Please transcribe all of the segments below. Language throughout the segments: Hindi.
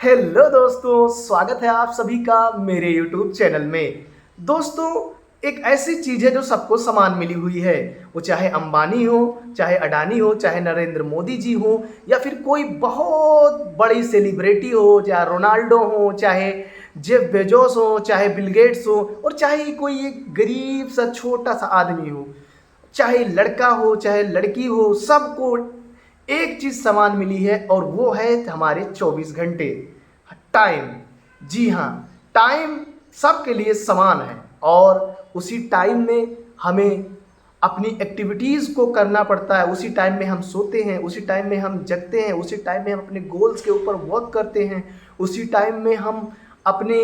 हेलो दोस्तों, स्वागत है आप सभी का मेरे YouTube चैनल में। दोस्तों, एक ऐसी चीज़ है जो सबको समान मिली हुई है। वो चाहे अंबानी हो, चाहे अडानी हो, चाहे नरेंद्र मोदी जी हो, या फिर कोई बहुत बड़ी सेलिब्रिटी हो, चाहे रोनाल्डो हो, चाहे जेफ बेजोस हो, चाहे बिल गेट्स हो, और चाहे कोई एक गरीब सा छोटा सा आदमी हो, चाहे लड़का हो चाहे लड़की हो, सबको एक चीज समान मिली है और वो है हमारे 24 घंटे। टाइम। जी हाँ, टाइम सबके लिए समान है और उसी टाइम में हमें अपनी एक्टिविटीज़ को करना पड़ता है। उसी टाइम में हम सोते हैं, उसी टाइम में हम जगते हैं, उसी टाइम में हम अपने गोल्स के ऊपर वर्क करते हैं, उसी टाइम में हम अपने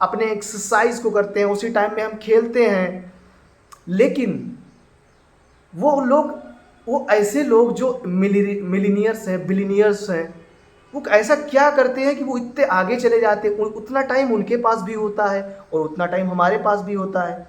अपने एक्सरसाइज को करते हैं, उसी टाइम में हम खेलते हैं। लेकिन वो लोग, वो ऐसे लोग जो मिलीनियर्स हैं, बिलीनियर्स हैं, वो ऐसा क्या करते हैं कि वो इतने आगे चले जाते हैं। उतना टाइम उनके पास भी होता है और उतना टाइम हमारे पास भी होता है।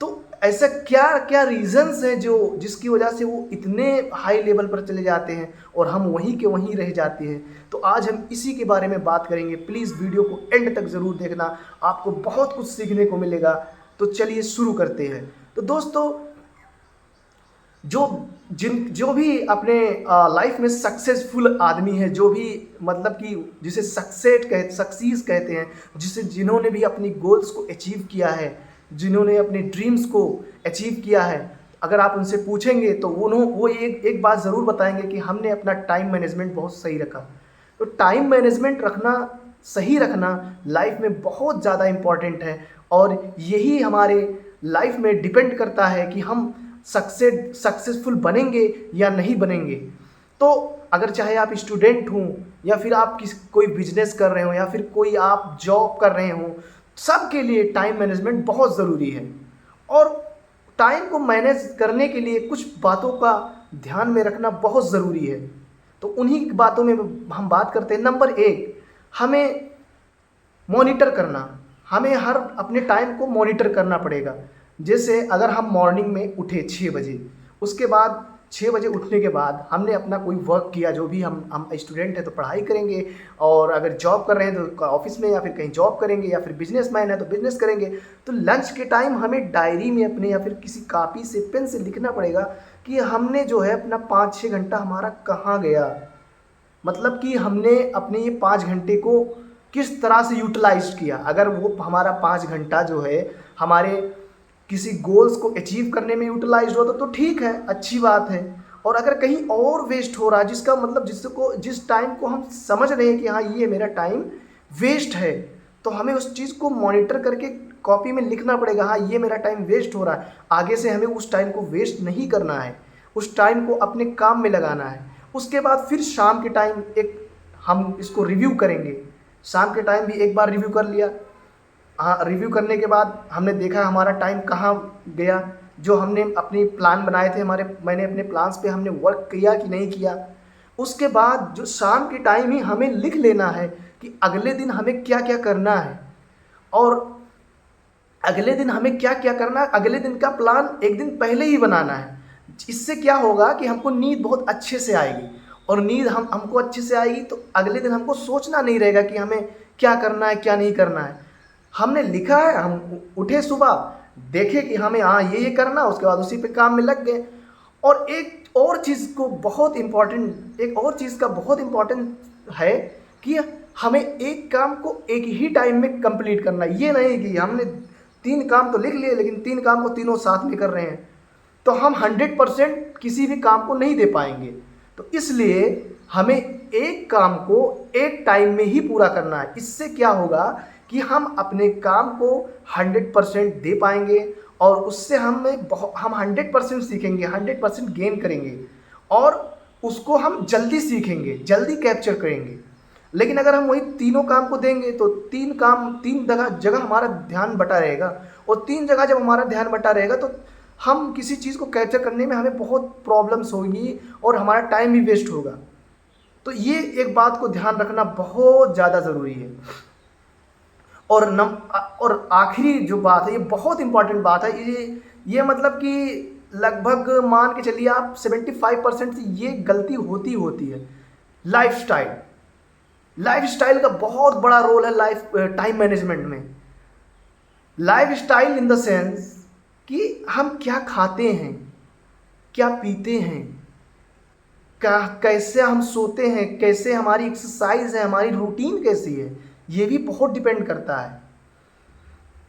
तो ऐसा क्या क्या रीजंस हैं जो जिसकी वजह से वो इतने हाई लेवल पर चले जाते हैं और हम वहीं के वहीं रह जाते हैं। तो आज हम इसी के बारे में बात करेंगे। प्लीज़ वीडियो को एंड तक ज़रूर देखना, आपको बहुत कुछ सीखने को मिलेगा। तो चलिए शुरू करते हैं। तो दोस्तों, जो भी अपने लाइफ में सक्सेसफुल आदमी है, जो भी मतलब कि जिसे सक्सीस कहते हैं, जिन्होंने भी अपनी गोल्स को अचीव किया है, जिन्होंने अपने ड्रीम्स को अचीव किया है, अगर आप उनसे पूछेंगे तो वो एक बात ज़रूर बताएंगे कि हमने अपना टाइम मैनेजमेंट बहुत सही रखा। तो टाइम मैनेजमेंट रखना, सही रखना लाइफ में बहुत ज़्यादा इम्पॉर्टेंट है और यही हमारे लाइफ में डिपेंड करता है कि हम सक्सेसफुल बनेंगे या नहीं बनेंगे। तो अगर चाहे आप स्टूडेंट हों या फिर आप कोई बिजनेस कर रहे हो या फिर कोई आप जॉब कर रहे हो, सबके लिए टाइम मैनेजमेंट बहुत ज़रूरी है। और टाइम को मैनेज करने के लिए कुछ बातों का ध्यान में रखना बहुत ज़रूरी है। तो उन्हीं बातों में हम बात करते हैं। नंबर एक, हमें मॉनिटर करना। हमें हर अपने टाइम को मॉनिटर करना पड़ेगा। जैसे अगर हम मॉर्निंग में उठे 6 बजे, उसके बाद 6 बजे उठने के बाद हमने अपना कोई वर्क किया, जो भी हम स्टूडेंट हैं तो पढ़ाई करेंगे, और अगर जॉब कर रहे हैं तो ऑफिस में या फिर कहीं जॉब करेंगे, या फिर बिजनेसमैन है तो बिजनेस करेंगे। तो लंच के टाइम हमें डायरी में अपने या फिर किसी कापी से, पेन से लिखना पड़ेगा कि हमने जो है अपना 5-6 घंटा हमारा कहाँ गया। मतलब कि हमने अपने ये 5 घंटे को किस तरह से यूटिलाइज किया। अगर वो हमारा 5 घंटा जो है हमारे किसी गोल्स को अचीव करने में यूटिलाइज होता तो ठीक है, अच्छी बात है। और अगर कहीं और वेस्ट हो रहा है, जिसका मतलब जिस टाइम को हम समझ रहे हैं कि हाँ ये मेरा टाइम वेस्ट है, तो हमें उस चीज़ को मॉनिटर करके कॉपी में लिखना पड़ेगा, हाँ ये मेरा टाइम वेस्ट हो रहा है, आगे से हमें उस टाइम को वेस्ट नहीं करना है, उस टाइम को अपने काम में लगाना है। उसके बाद फिर शाम के टाइम एक हम इसको रिव्यू करेंगे। शाम के टाइम भी एक बार रिव्यू कर लिया। हाँ, रिव्यू करने के बाद हमने देखा हमारा टाइम कहाँ गया, जो हमने अपनी प्लान बनाए थे, मैंने अपने प्लान्स पे हमने वर्क किया कि नहीं किया। उसके बाद जो शाम के टाइम ही हमें लिख लेना है कि अगले दिन हमें क्या क्या करना है, और अगले दिन हमें क्या क्या करना है, अगले दिन का प्लान एक दिन पहले ही बनाना है। इससे क्या होगा कि हमको नींद बहुत अच्छे से आएगी, और नींद हमको अच्छे से आएगी तो अगले दिन हमको सोचना नहीं रहेगा कि हमें क्या करना है क्या नहीं करना है। हमने लिखा है, हम उठे सुबह, देखे कि हमें हाँ ये करना, उसके बाद उसी पे काम में लग गए। और एक और चीज़ को बहुत इम्पॉर्टेंट, एक और चीज़ का बहुत इम्पॉर्टेंट है कि हमें एक काम को एक ही टाइम में कंप्लीट करना है। ये नहीं कि हमने 3 काम तो लिख लिए लेकिन 3 काम को तीनों साथ में कर रहे हैं, तो हम 100% किसी भी काम को नहीं दे पाएंगे। तो इसलिए हमें एक काम को एक टाइम में ही पूरा करना है। इससे क्या होगा कि हम अपने काम को 100% दे पाएंगे, और उससे हम 100% सीखेंगे, 100% गेन करेंगे, और उसको हम जल्दी सीखेंगे, जल्दी कैप्चर करेंगे। लेकिन अगर हम वही तीनों काम को देंगे तो 3 जगह हमारा ध्यान बटा रहेगा, और 3 जगह जब हमारा ध्यान बटा रहेगा तो हम किसी चीज़ को कैप्चर करने में हमें बहुत प्रॉब्लम्स होगी और हमारा टाइम भी वेस्ट होगा। तो ये एक बात को ध्यान रखना बहुत ज़्यादा ज़रूरी है। और आखिरी जो बात है, ये बहुत इंपॉर्टेंट बात है, ये मतलब कि लगभग मान के चलिए आप 75% से ये गलती होती है। लाइफस्टाइल। लाइफस्टाइल का बहुत बड़ा रोल है लाइफ टाइम मैनेजमेंट में। लाइफस्टाइल इन द सेंस कि हम क्या खाते हैं, क्या पीते हैं, कैसे हम सोते हैं, कैसे हमारी एक्सरसाइज है, हमारी रूटीन कैसी है, ये भी बहुत डिपेंड करता है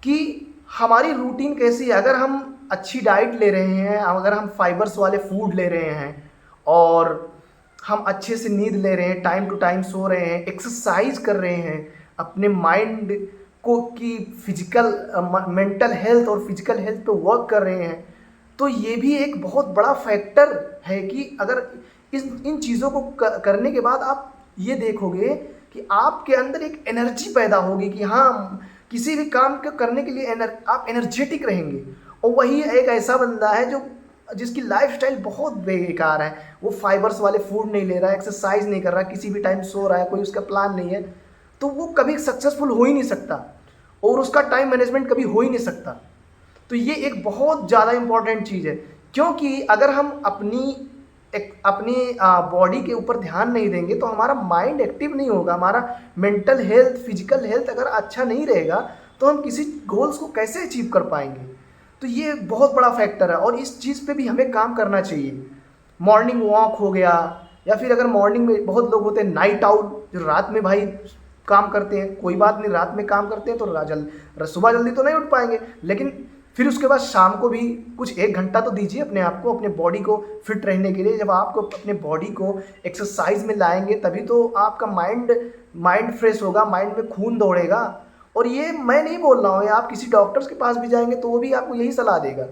कि हमारी रूटीन कैसी है। अगर हम अच्छी डाइट ले रहे हैं, अगर हम फाइबर्स वाले फूड ले रहे हैं और हम अच्छे से नींद ले रहे हैं, टाइम टू टाइम सो रहे हैं, एक्सरसाइज कर रहे हैं, अपने माइंड को की फिजिकल मेंटल हेल्थ और फिजिकल हेल्थ पे वर्क कर रहे हैं, तो ये भी एक बहुत बड़ा फैक्टर है कि अगर इन चीज़ों को करने के बाद आप ये देखोगे कि आपके अंदर एक एनर्जी पैदा होगी कि हाँ, किसी भी काम को करने के लिए आप एनर्जेटिक रहेंगे। और वही एक ऐसा बंदा है जो जिसकी लाइफस्टाइल बहुत बेकार है, वो फाइबर्स वाले फूड नहीं ले रहा है, एक्सरसाइज नहीं कर रहा है, किसी भी टाइम सो रहा है, कोई उसका प्लान नहीं है, तो वो कभी सक्सेसफुल हो ही नहीं सकता और उसका टाइम मैनेजमेंट कभी हो ही नहीं सकता। तो ये एक बहुत ज़्यादा इम्पॉर्टेंट चीज़ है, क्योंकि अगर हम अपनी बॉडी के ऊपर ध्यान नहीं देंगे तो हमारा माइंड एक्टिव नहीं होगा, हमारा मेंटल हेल्थ, फिजिकल हेल्थ अगर अच्छा नहीं रहेगा तो हम किसी गोल्स को कैसे अचीव कर पाएंगे। तो ये बहुत बड़ा फैक्टर है और इस चीज़ पे भी हमें काम करना चाहिए। मॉर्निंग वॉक हो गया, या फिर अगर मॉर्निंग में बहुत लोग होते हैं नाइट आउट, जो रात में भाई काम करते हैं, कोई बात नहीं, रात में काम करते हैं तो सुबह जल्दी तो नहीं उठ पाएंगे, लेकिन फिर उसके बाद शाम को भी कुछ 1 घंटा तो दीजिए अपने आप को, अपने बॉडी को फिट रहने के लिए। जब आपको अपने बॉडी को एक्सरसाइज में लाएंगे तभी तो आपका माइंड फ्रेश होगा, माइंड में खून दौड़ेगा। और ये मैं नहीं बोल रहा हूँ, आप किसी डॉक्टर्स के पास भी जाएंगे तो वो भी आपको यही सलाह देगा।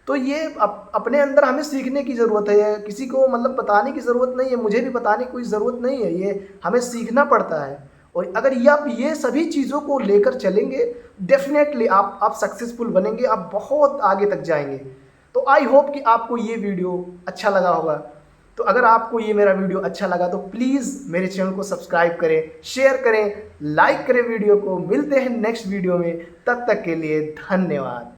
तो ये अपने अंदर हमें सीखने की ज़रूरत है, किसी को मतलब बताने की ज़रूरत नहीं है, मुझे भी बताने की कोई ज़रूरत नहीं है, ये हमें सीखना पड़ता है। और अगर ये आप ये सभी चीज़ों को लेकर चलेंगे, डेफिनेटली आप सक्सेसफुल बनेंगे, आप बहुत आगे तक जाएंगे। तो आई होप कि आपको ये वीडियो अच्छा लगा होगा। तो अगर आपको ये मेरा वीडियो अच्छा लगा तो प्लीज़ मेरे चैनल को सब्सक्राइब करें, शेयर करें, लाइक करें वीडियो को। मिलते हैं नेक्स्ट वीडियो में, तब तक के लिए धन्यवाद।